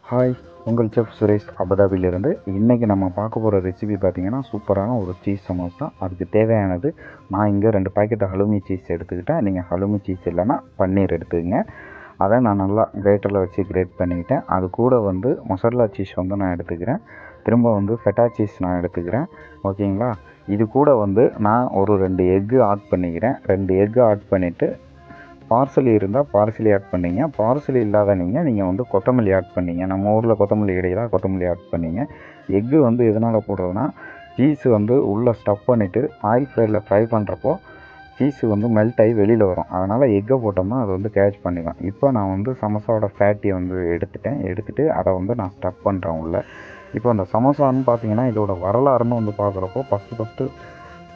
Hi, உங்கள் chef Suresh அபுதாபியிலிருந்து. இன்றைக்கி நம்ம பார்க்க போகிற ரெசிபி பார்த்திங்கன்னா சூப்பரான ஒரு சீஸ் சமோசா. அதுக்கு தேவையானது நான் இங்கே 2 பாக்கெட் ஹலுமி சீஸ் எடுத்துக்கிட்டேன். நீங்கள் ஹலுமி சீஸ் இல்லைன்னா பன்னீர் எடுத்துக்கங்க. அதை நான் நல்லா கிரேட்டரில் வச்சு கிரேட் பண்ணிக்கிட்டேன். அது கூட மொசரல்லா சீஸ் நான் எடுத்துக்கிறேன். திரும்ப ஃபெட்டா சீஸ் நான் எடுத்துக்கிறேன். ஓகேங்களா? இது கூட நான் ஒரு 2 எக்கு ஆட் பண்ணிக்கிறேன். 2 எக்கு ஆட் பண்ணிவிட்டு பார்சலி இருந்தால் பார்சலி ஆட் பண்ணிங்க. பார்சலி இல்லாத நீங்கள் கொத்தமல்லி ஆட் பண்ணிங்க. நம்ம ஊரில் கொத்தமல்லி கிடையாது, கொத்தமல்லி ஆட் பண்ணிங்க. எக்கு எதனால் போடுறதுனா சீஸு உள்ளே ஸ்டஃப் பண்ணிவிட்டு ஆயில் ஃப்ரை பண்ணுறப்போ சீஸு மெல்ட் ஆகி வெளியில் வரும். அதனால் எக்கை போட்டோம்னா அது கேட்ச் பண்ணிக்கும். இப்போ நான் சமோசாவோட ஃபேட்டியை எடுத்துகிட்டு அதை நான் ஸ்டஃப் பண்ணுறேன் உள்ளே. இப்போ அந்த சமோசான்னு பார்த்தீங்கன்னா இதோட வரலாறுன்னு பார்க்குறப்போ ஃபஸ்ட்டு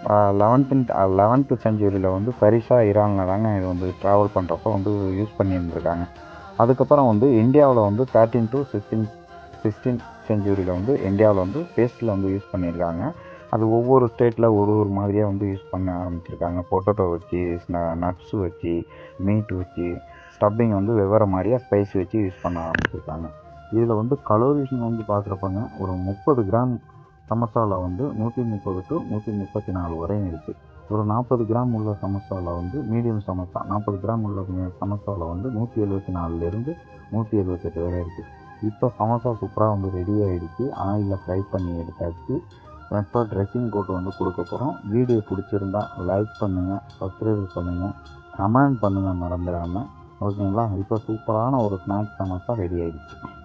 11th செஞ்சுரியில் பரிசா ஈரானில் தாங்க இது ட்ராவல் பண்ணுறப்போ யூஸ் பண்ணியிருந்துருக்காங்க. அதுக்கப்புறம் இந்தியாவில் 13 to 16th செஞ்சுரியில் இந்தியாவில் பேஸ்ட்டில் யூஸ் பண்ணியிருக்காங்க. அது ஒவ்வொரு ஸ்டேட்டில் ஒரு மாதிரியாக யூஸ் பண்ண ஆரம்பிச்சிருக்காங்க. பொட்டேட்டோ வச்சு, நட்ஸு வச்சு, மீட் வச்சு, ஸ்டப்பிங் வெவ்வேறு மாதிரியாக ஸ்பைஸ் வச்சு யூஸ் பண்ண ஆரம்பிச்சிருக்காங்க. இதில் கலோரிஸ் பார்க்குறப்பங்க ஒரு 30 கிராம் சமோசாவில் 130 to 134 வரையும் இருக்குது. ஒரு 40 கிராம் உள்ள சமோசாவில் மீடியம் சமோசா 40 கிராம் உள்ள சமோசாவில் 174லேருந்து 178 வரை இருக்குது. இப்போ சமோசா சூப்பராக ரெடி ஆகிடுச்சு. ஆயிலில் ஃப்ரை பண்ணி எடுத்தாச்சு. இப்போ ட்ரெஸ்ஸிங் போட்டு கொடுக்க போகிறோம். வீடியோ பிடிச்சிருந்தா லைக் பண்ணுங்கள், சப்ஸ்கிரைப் பண்ணுங்கள், கமெண்ட் பண்ணுங்கள் மறந்துடாமல். ஓகேங்களா? இப்போ சூப்பரான ஒரு ஸ்நாக்ஸ் சமோசா ரெடி ஆகிடுச்சு.